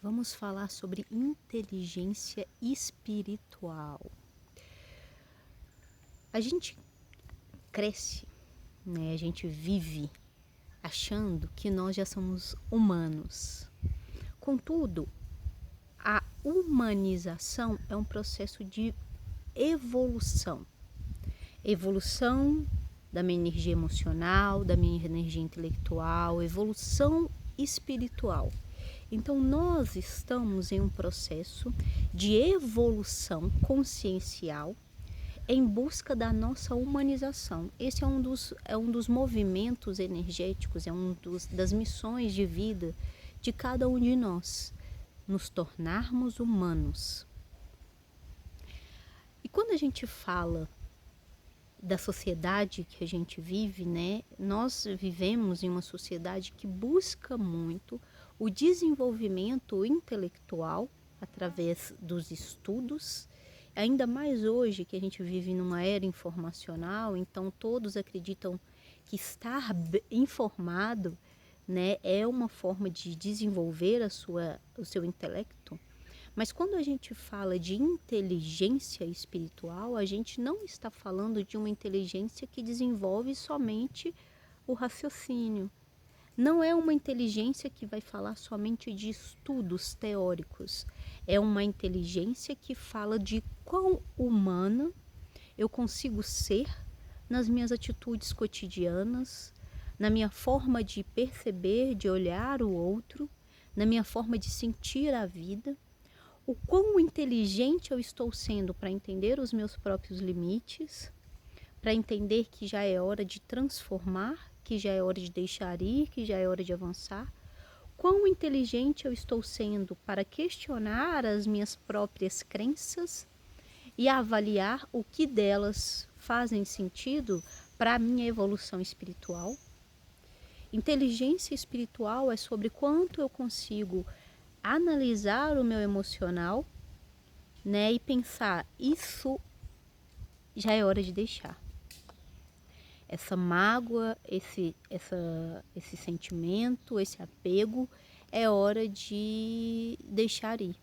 Vamos falar sobre inteligência espiritual. A gente cresce, né? A gente vive achando que nós já somos humanos. Contudo, a humanização é um processo de evolução. Evolução da minha energia emocional, da minha energia intelectual, evolução espiritual. Então, nós estamos em um processo de evolução consciencial em busca da nossa humanização. Esse é um dos movimentos energéticos, das missões de vida de cada um de nós, nos tornarmos humanos. E quando a gente fala da sociedade que a gente vive, né? Nós vivemos em uma sociedade que busca muito o desenvolvimento intelectual através dos estudos, ainda mais hoje que a gente vive numa era informacional, então todos acreditam que estar informado, né, é uma forma de desenvolver o seu intelecto. Mas quando a gente fala de inteligência espiritual, a gente não está falando de uma inteligência que desenvolve somente o raciocínio. Não é uma inteligência que vai falar somente de estudos teóricos. É uma inteligência que fala de quão humana eu consigo ser nas minhas atitudes cotidianas, na minha forma de perceber, de olhar o outro, na minha forma de sentir a vida. O quão inteligente eu estou sendo para entender os meus próprios limites, para entender que já é hora de transformar, que já é hora de deixar ir, que já é hora de avançar. Quão inteligente eu estou sendo para questionar as minhas próprias crenças e avaliar o que delas fazem sentido para a minha evolução espiritual. Inteligência espiritual é sobre quanto eu consigo analisar o meu emocional, né, e pensar, isso já é hora de deixar. Essa mágoa, esse sentimento, esse apego, é hora de deixar ir,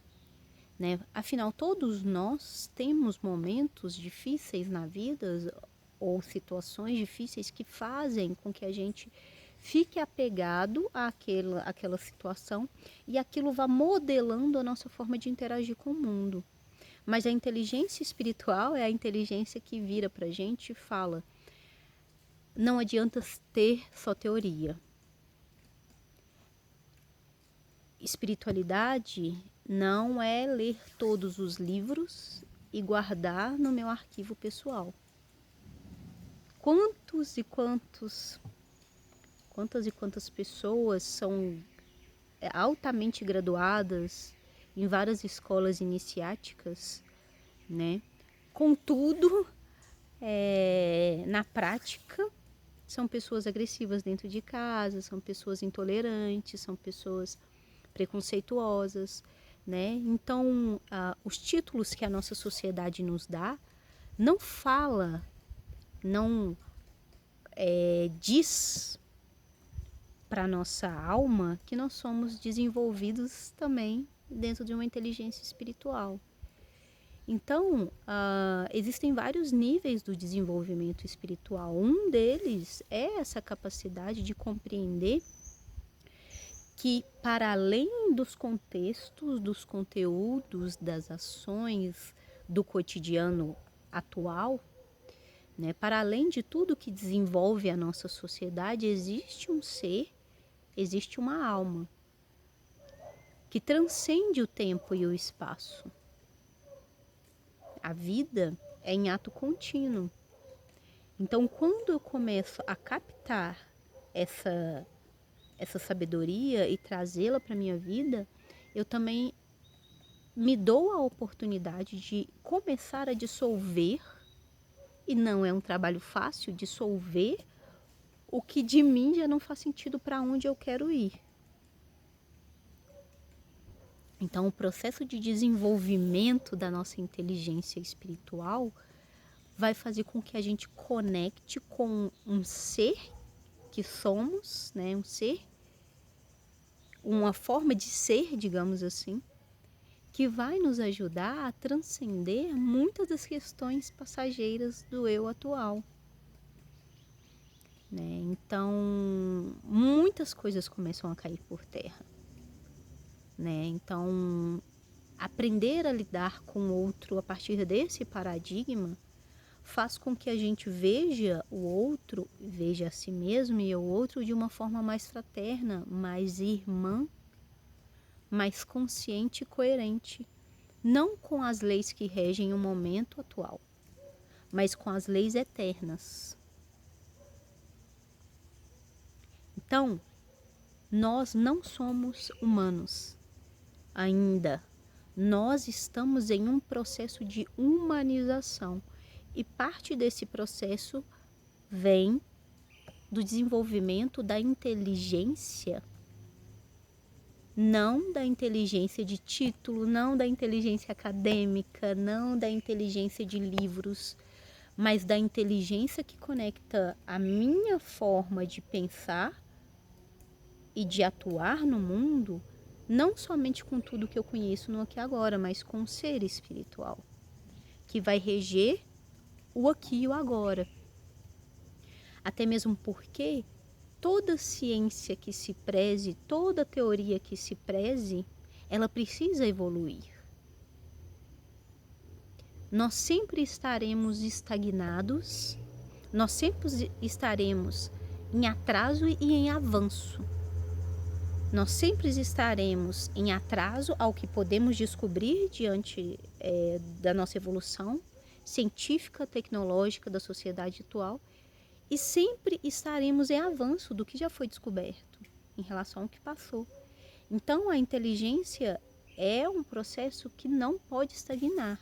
né? Afinal, todos nós temos momentos difíceis na vida ou situações difíceis que fazem com que a gente fique apegado àquela situação e aquilo vá modelando a nossa forma de interagir com o mundo. Mas a inteligência espiritual é a inteligência que vira pra gente e fala: não adianta ter só teoria. Espiritualidade não é ler todos os livros e guardar no meu arquivo pessoal. Quantas e quantas pessoas são altamente graduadas em várias escolas iniciáticas, né? Contudo, na prática, são pessoas agressivas dentro de casa, são pessoas intolerantes, são pessoas preconceituosas, né? Então, os títulos que a nossa sociedade nos dá não fala, não diz para nossa alma que nós somos desenvolvidos também dentro de uma inteligência espiritual. Então, existem vários níveis do desenvolvimento espiritual. Um deles é essa capacidade de compreender que, para além dos contextos, dos conteúdos, das ações do cotidiano atual, né, para além de tudo que desenvolve a nossa sociedade, existe um ser, existe uma alma que transcende o tempo e o espaço. A vida é em ato contínuo. Então, quando eu começo a captar essa sabedoria e trazê-la para a minha vida, eu também me dou a oportunidade de começar a dissolver, e não é um trabalho fácil, dissolver o que de mim já não faz sentido para onde eu quero ir. Então, o processo de desenvolvimento da nossa inteligência espiritual vai fazer com que a gente conecte com um ser que somos, né? Um ser uma forma de ser, digamos assim, que vai nos ajudar a transcender muitas das questões passageiras do eu atual, né? Então, muitas coisas começam a cair por terra, né? Então, aprender a lidar com o outro a partir desse paradigma faz com que a gente veja o outro, veja a si mesmo e o outro de uma forma mais fraterna, mais irmã, mais consciente e coerente. Não com as leis que regem o momento atual, mas com as leis eternas. Então, nós não somos humanos ainda. Nós estamos em um processo de humanização. E parte desse processo vem do desenvolvimento da inteligência, não da inteligência de título, não da inteligência acadêmica, não da inteligência de livros, mas da inteligência que conecta a minha forma de pensar e de atuar no mundo, não somente com tudo que eu conheço no aqui e agora, mas com o ser espiritual, que vai reger o aqui e o agora. Até mesmo porque toda ciência que se preze, toda teoria que se preze, ela precisa evoluir. Nós sempre estaremos estagnados, nós sempre estaremos em atraso e em avanço. Nós sempre estaremos em atraso ao que podemos descobrir diante da nossa evolução científica, tecnológica da sociedade atual, e sempre estaremos em avanço do que já foi descoberto em relação ao que passou. Então, a inteligência é um processo que não pode estagnar.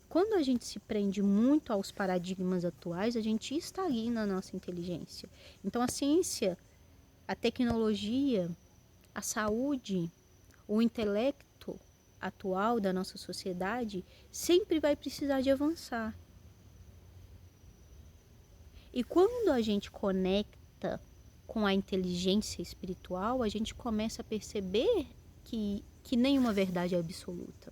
Quando a gente se prende muito aos paradigmas atuais, a gente estagna a nossa inteligência. Então, a ciência, a tecnologia, a saúde, o intelecto atual da nossa sociedade sempre vai precisar de avançar. E quando a gente conecta com a inteligência espiritual, a gente começa a perceber que nenhuma verdade é absoluta.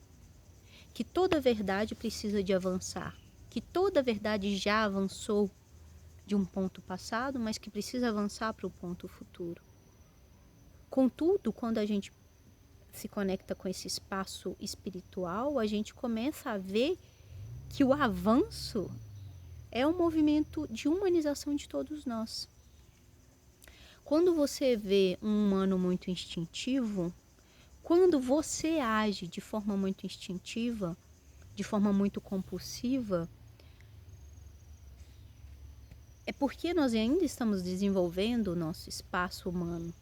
Que toda verdade precisa de avançar. Que toda verdade já avançou de um ponto passado, mas que precisa avançar para o ponto futuro. Contudo, quando a gente se conecta com esse espaço espiritual, a gente começa a ver que o avanço é um movimento de humanização de todos nós. Quando você vê um humano muito instintivo, quando você age de forma muito instintiva, de forma muito compulsiva, é porque nós ainda estamos desenvolvendo o nosso espaço humano.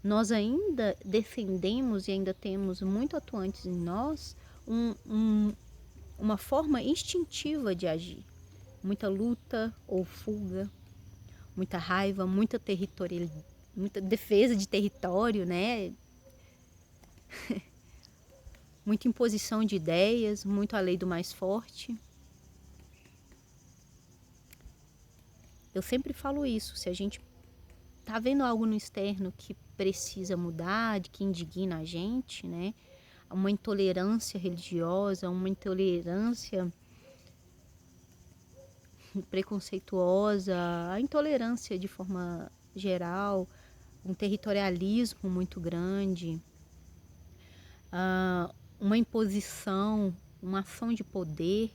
Nós ainda defendemos e ainda temos muito atuantes em nós uma forma instintiva de agir. Muita luta ou fuga, muita raiva, muita defesa de território, né? Muita imposição de ideias, muito a lei do mais forte. Eu sempre falo isso, se a gente tá vendo algo no externo que precisa mudar, que indigna a gente, né? Uma intolerância religiosa, uma intolerância preconceituosa, a intolerância de forma geral, um territorialismo muito grande, uma imposição, uma ação de poder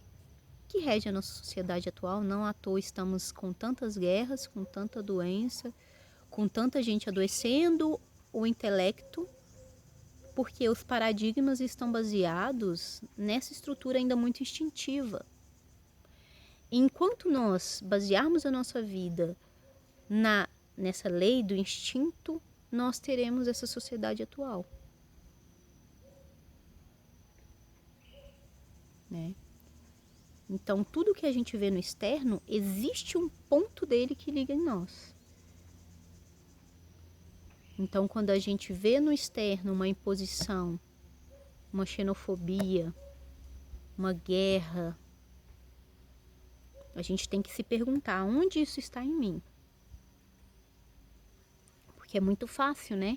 que rege a nossa sociedade atual. Não à toa estamos com tantas guerras, com tanta doença, com tanta gente adoecendo o intelecto, porque os paradigmas estão baseados nessa estrutura ainda muito instintiva. Enquanto nós basearmos a nossa vida nessa lei do instinto, nós teremos essa sociedade atual, né? Então, tudo que a gente vê no externo, existe um ponto dele que liga em nós. Então, quando a gente vê no externo uma imposição, uma xenofobia, uma guerra, a gente tem que se perguntar onde isso está em mim. Porque é muito fácil, né?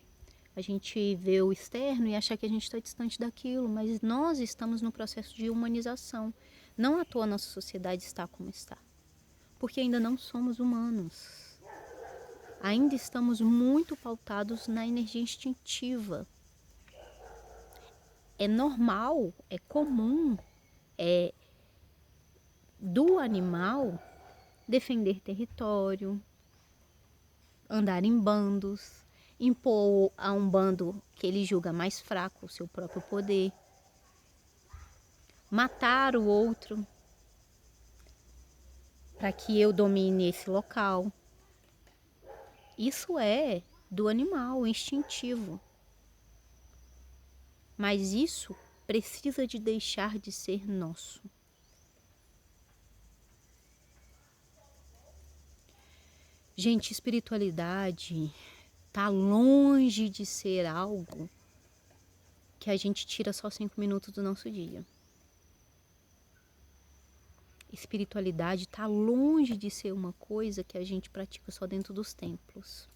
A gente vê o externo e achar que a gente está distante daquilo, mas nós estamos no processo de humanização. Não à toa a nossa sociedade está como está. Porque ainda não somos humanos. Ainda estamos muito pautados na energia instintiva. É normal, é comum, é do animal defender território, andar em bandos, impor a um bando que ele julga mais fraco o seu próprio poder, matar o outro para que eu domine esse local. Isso é do animal, instintivo. Mas isso precisa de deixar de ser nosso. Gente, espiritualidade tá longe de ser algo que a gente tira só 5 minutos do nosso dia. Espiritualidade tá longe de ser uma coisa que a gente pratica só dentro dos templos.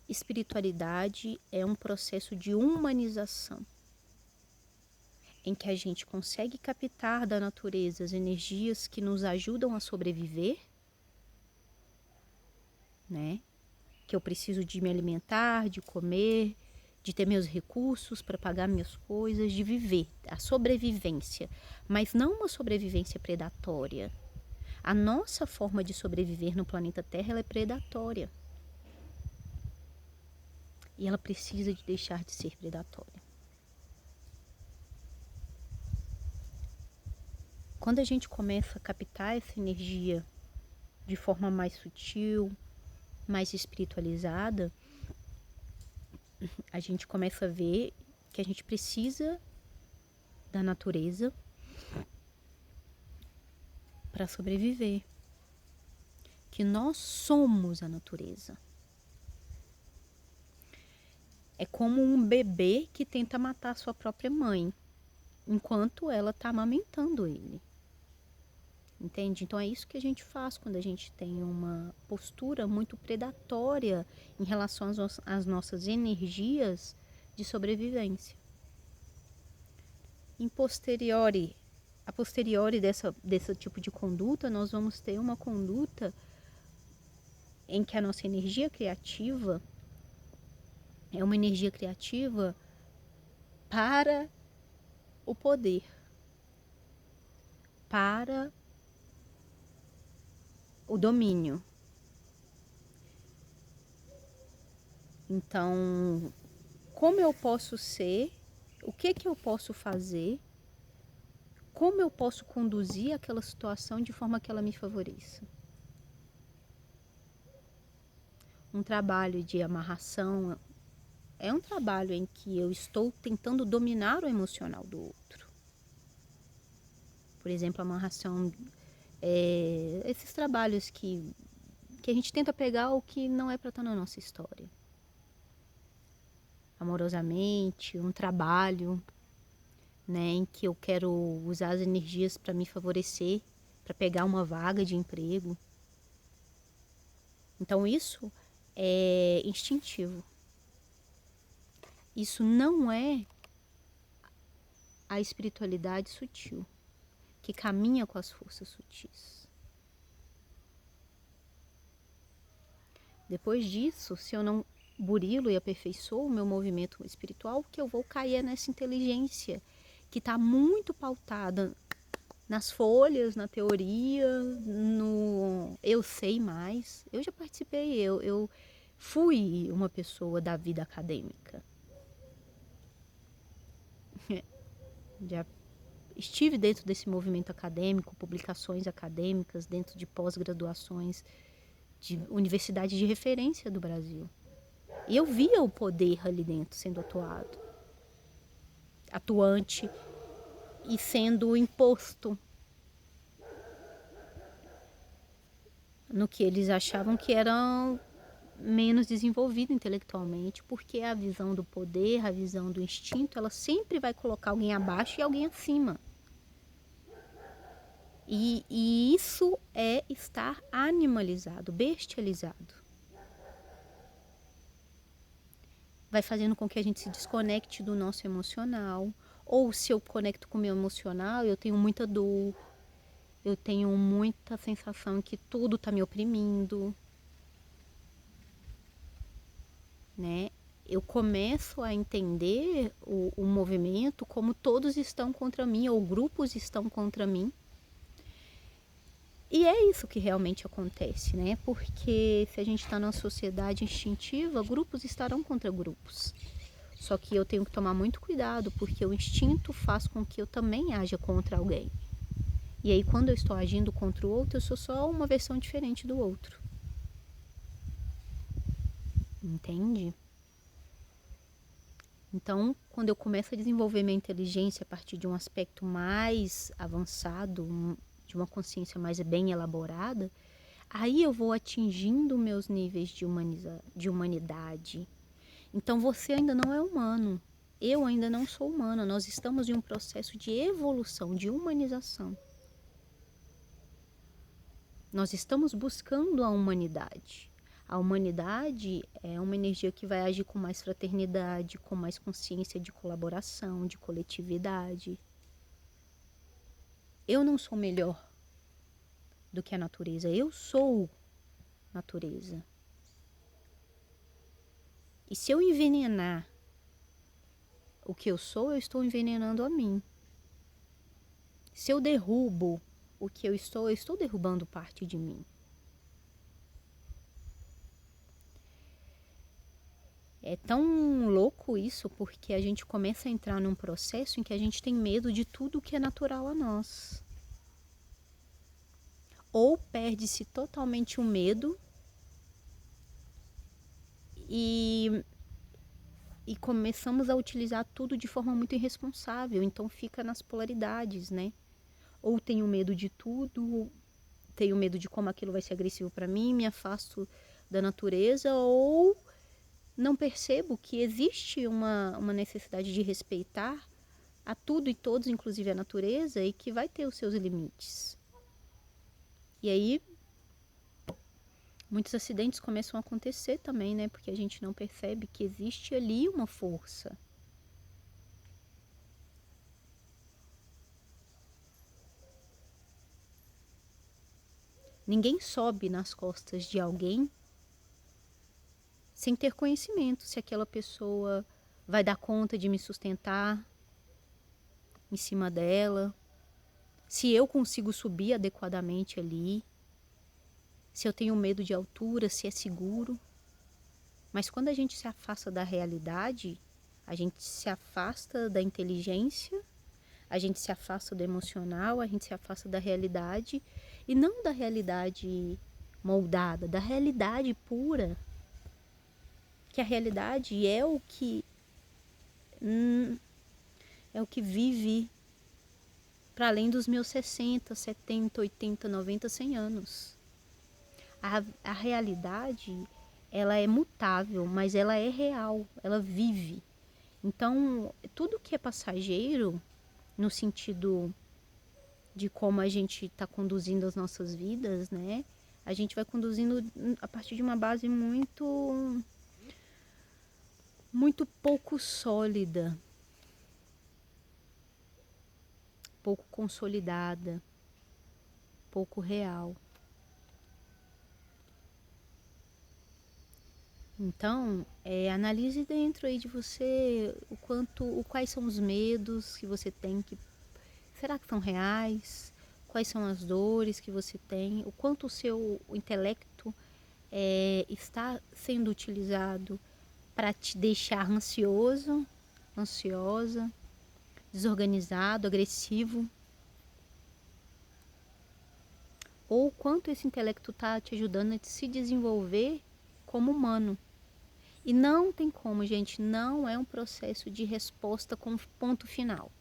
Espiritualidade é um processo de humanização, em que a gente consegue captar da natureza as energias que nos ajudam a sobreviver, né? Que eu preciso de me alimentar, de comer, de ter meus recursos para pagar minhas coisas, de viver, a sobrevivência, mas não uma sobrevivência predatória. A nossa forma de sobreviver no planeta Terra ela é predatória. E ela precisa de deixar de ser predatória. Quando a gente começa a captar essa energia de forma mais sutil, mais espiritualizada, a gente começa a ver que a gente precisa da natureza para sobreviver. Que nós somos a natureza. É como um bebê que tenta matar sua própria mãe, enquanto ela está amamentando ele. Entende? Então é isso que a gente faz quando a gente tem uma postura muito predatória em relação às nossas energias de sobrevivência. A posteriori desse tipo de conduta, nós vamos ter uma conduta em que a nossa energia criativa é uma energia criativa para o poder, para o domínio. Então, como eu posso ser, o que eu posso fazer, como eu posso conduzir aquela situação de forma que ela me favoreça. Um trabalho de amarração é um trabalho em que eu estou tentando dominar o emocional do outro. Por exemplo, amarração, esses trabalhos que a gente tenta pegar o que não é para estar na nossa história. Amorosamente, um trabalho, né, em que eu quero usar as energias para me favorecer, para pegar uma vaga de emprego. Então isso é instintivo. Isso não é a espiritualidade sutil, que caminha com as forças sutis. Depois disso, se eu não burilo e aperfeiçoo o meu movimento espiritual, que eu vou cair é nessa inteligência que está muito pautada nas folhas, na teoria, no eu sei mais. Eu já participei, eu fui uma pessoa da vida acadêmica. Já estive dentro desse movimento acadêmico, publicações acadêmicas, dentro de pós-graduações de universidades de referência do Brasil. E eu via o poder ali dentro sendo atuante e sendo imposto no que eles achavam que eram menos desenvolvido intelectualmente, porque a visão do poder, a visão do instinto, ela sempre vai colocar alguém abaixo e alguém acima. E isso é estar animalizado, bestializado. vai fazendo com que a gente se desconecte do nosso emocional. Ou se eu conecto com o meu emocional, eu tenho muita dor, eu tenho muita sensação que tudo está me oprimindo, né? Eu começo a entender o movimento como todos estão contra mim, ou grupos estão contra mim. E é isso que realmente acontece, né? Porque se a gente está numa sociedade instintiva, grupos estarão contra grupos. Só que eu tenho que tomar muito cuidado, porque o instinto faz com que eu também haja contra alguém. E aí, quando eu estou agindo contra o outro, eu sou só uma versão diferente do outro. Entende? Então, quando eu começo a desenvolver minha inteligência a partir de um aspecto mais avançado, de uma consciência mais bem elaborada, aí eu vou atingindo meus níveis de humanidade. Então, você ainda não é humano. Eu ainda não sou humana. Nós estamos em um processo de evolução, de humanização. Nós estamos buscando a humanidade. A humanidade é uma energia que vai agir com mais fraternidade, com mais consciência de colaboração, de coletividade. Eu não sou melhor do que a natureza, eu sou natureza. E se eu envenenar o que eu sou estou envenenando a mim. Se eu derrubo o que eu estou derrubando parte de mim. É tão louco isso, porque a gente começa a entrar num processo em que a gente tem medo de tudo que é natural a nós. Ou perde-se totalmente o medo e começamos a utilizar tudo de forma muito irresponsável. Então fica nas polaridades, né? Ou tenho medo de tudo, tenho medo de como aquilo vai ser agressivo para mim, me afasto da natureza, ou não percebo que existe uma necessidade de respeitar a tudo e todos, inclusive a natureza, e que vai ter os seus limites. E aí, muitos acidentes começam a acontecer também, né? Porque a gente não percebe que existe ali uma força. Ninguém sobe nas costas de alguém sem ter conhecimento se aquela pessoa vai dar conta de me sustentar em cima dela, se eu consigo subir adequadamente ali, se eu tenho medo de altura, se é seguro. Mas quando a gente se afasta da realidade, a gente se afasta da inteligência, a gente se afasta do emocional, a gente se afasta da realidade, e não da realidade moldada, da realidade pura. Que a realidade é o que vive para além dos meus 60, 70, 80, 90, 100 anos. A realidade, ela é mutável, mas ela é real, ela vive. Então, tudo que é passageiro, no sentido de como a gente está conduzindo as nossas vidas, né? A gente vai conduzindo a partir de uma base muito pouco sólida, pouco consolidada, pouco real. Então, analise dentro aí de você quais são os medos que você tem, será que são reais? Quais são as dores que você tem? O quanto o seu intelecto está sendo utilizado para te deixar ansioso, ansiosa, desorganizado, agressivo? Ou o quanto esse intelecto está te ajudando a se desenvolver como humano? E não tem como, gente, não é um processo de resposta com ponto final.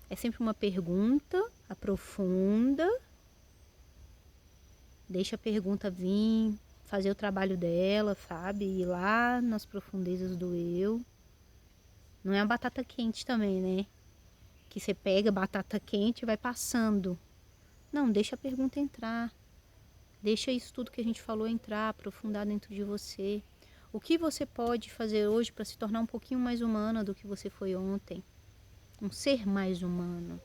É sempre uma pergunta, aprofunda, deixa a pergunta vir, fazer o trabalho dela, sabe? Ir lá nas profundezas do eu. Não é uma batata quente também, né? Que você pega batata quente e vai passando. Não, deixa a pergunta entrar. Deixa isso tudo que a gente falou entrar, aprofundar dentro de você. O que você pode fazer hoje para se tornar um pouquinho mais humana do que você foi ontem? Um ser mais humano.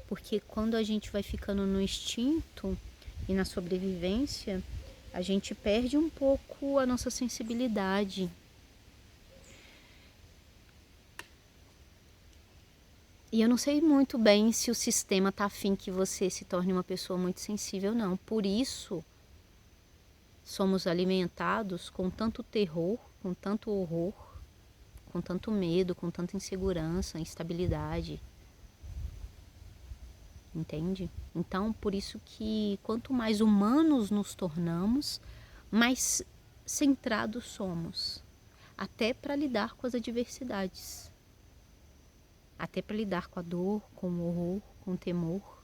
Porque quando a gente vai ficando no instinto e na sobrevivência, a gente perde um pouco a nossa sensibilidade. E eu não sei muito bem se o sistema está afim que você se torne uma pessoa muito sensível, não. Por isso, somos alimentados com tanto terror, com tanto horror, com tanto medo, com tanta insegurança, instabilidade. Entende? Então, por isso que quanto mais humanos nos tornamos, mais centrados somos. Até para lidar com as adversidades. Até para lidar com a dor, com o horror, com o temor.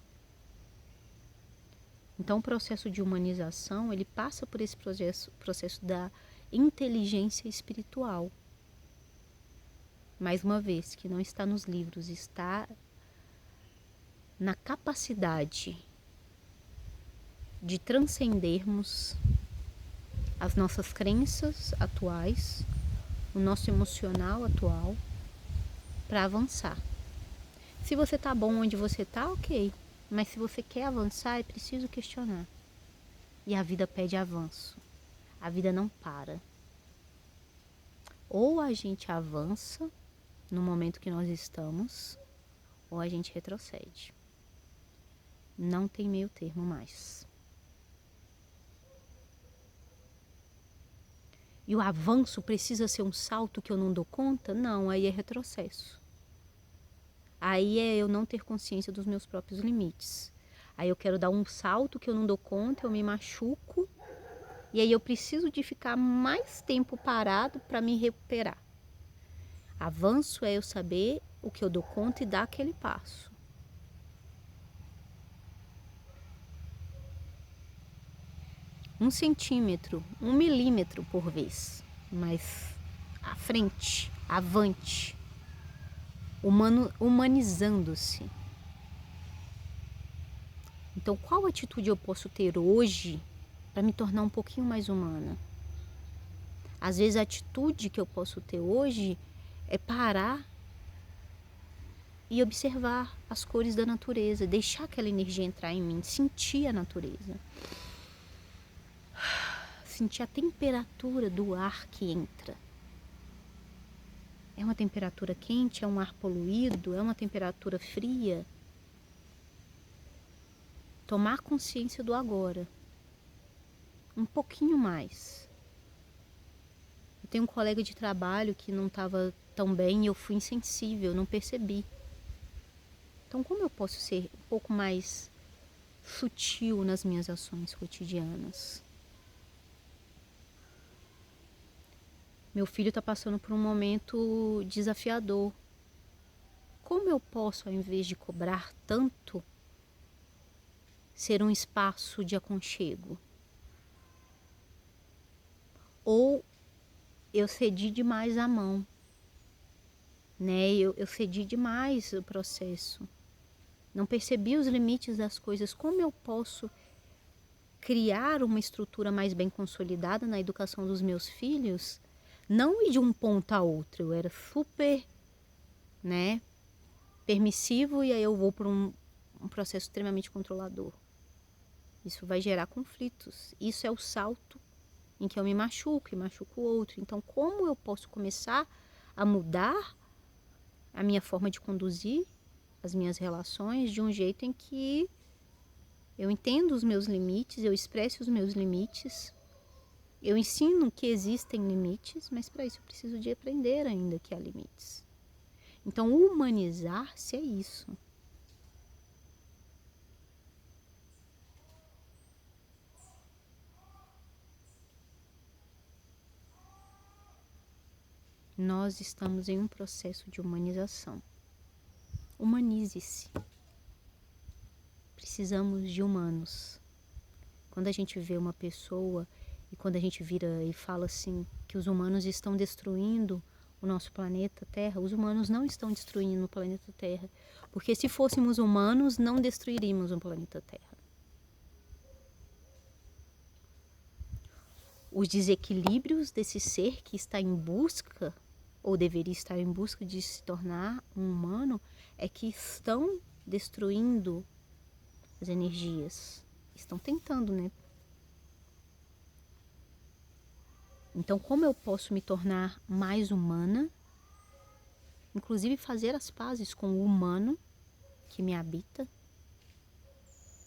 Então, o processo de humanização, ele passa por esse processo da inteligência espiritual. Mais uma vez, que não está nos livros, está na capacidade de transcendermos as nossas crenças atuais, o nosso emocional atual, para avançar. Se você tá bom onde você tá, ok. Mas se você quer avançar, é preciso questionar. E a vida pede avanço. A vida não para. Ou a gente avança no momento que nós estamos, ou a gente retrocede. Não tem meio termo mais. E o avanço precisa ser um salto que eu não dou conta? Não, aí é retrocesso. Aí é eu não ter consciência dos meus próprios limites. Aí eu quero dar um salto que eu não dou conta, eu me machuco. E aí eu preciso de ficar mais tempo parado para me recuperar. Avanço é eu saber o que eu dou conta e dar aquele passo. Um centímetro, 1 milímetro por vez. Mas à frente, avante. Humanizando-se. Então, qual atitude eu posso ter hoje para me tornar um pouquinho mais humana? Às vezes a atitude que eu posso ter hoje é parar e observar as cores da natureza, deixar aquela energia entrar em mim, sentir a natureza. Sentir a temperatura do ar que entra. É uma temperatura quente, é um ar poluído, é uma temperatura fria. Tomar consciência do agora. Um pouquinho mais. Eu tenho um colega de trabalho que não estava tão bem e eu fui insensível, não percebi. Então, como eu posso ser um pouco mais sutil nas minhas ações cotidianas? Meu filho está passando por um momento desafiador. Como eu posso, ao invés de cobrar tanto, ser um espaço de aconchego? Ou eu cedi demais a mão, né? Eu cedi demais o processo. Não percebi os limites das coisas. Como eu posso criar uma estrutura mais bem consolidada na educação dos meus filhos? Não ir de um ponto a outro. Eu era super, né, permissivo e aí eu vou para um processo extremamente controlador. Isso vai gerar conflitos. Isso é o salto em que eu me machuco e machuco o outro. Então, como eu posso começar a mudar a minha forma de conduzir as minhas relações de um jeito em que eu entendo os meus limites, eu expresso os meus limites, eu ensino que existem limites, mas para isso eu preciso de aprender ainda que há limites. Então, humanizar-se é isso. Nós estamos em um processo de humanização. Humanize-se. Precisamos de humanos. Quando a gente vê uma pessoa e quando a gente vira e fala assim que os humanos estão destruindo o nosso planeta Terra, os humanos não estão destruindo o planeta Terra, porque se fôssemos humanos, não destruiríamos o planeta Terra. os desequilíbrios desse ser que está em busca, ou deveria estar em busca de se tornar um humano, é que estão destruindo as energias. Estão tentando, né? Então, como eu posso me tornar mais humana, inclusive fazer as pazes com o humano que me habita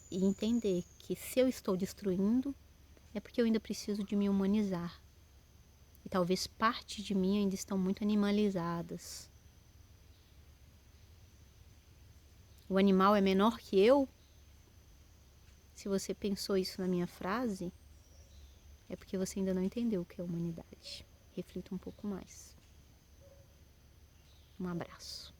e entender que se eu estou destruindo, é porque eu ainda preciso de me humanizar. E talvez parte de mim ainda estão muito animalizadas. O animal é menor que eu? Se você pensou isso na minha frase, é porque você ainda não entendeu o que é humanidade. Reflita um pouco mais. Um abraço.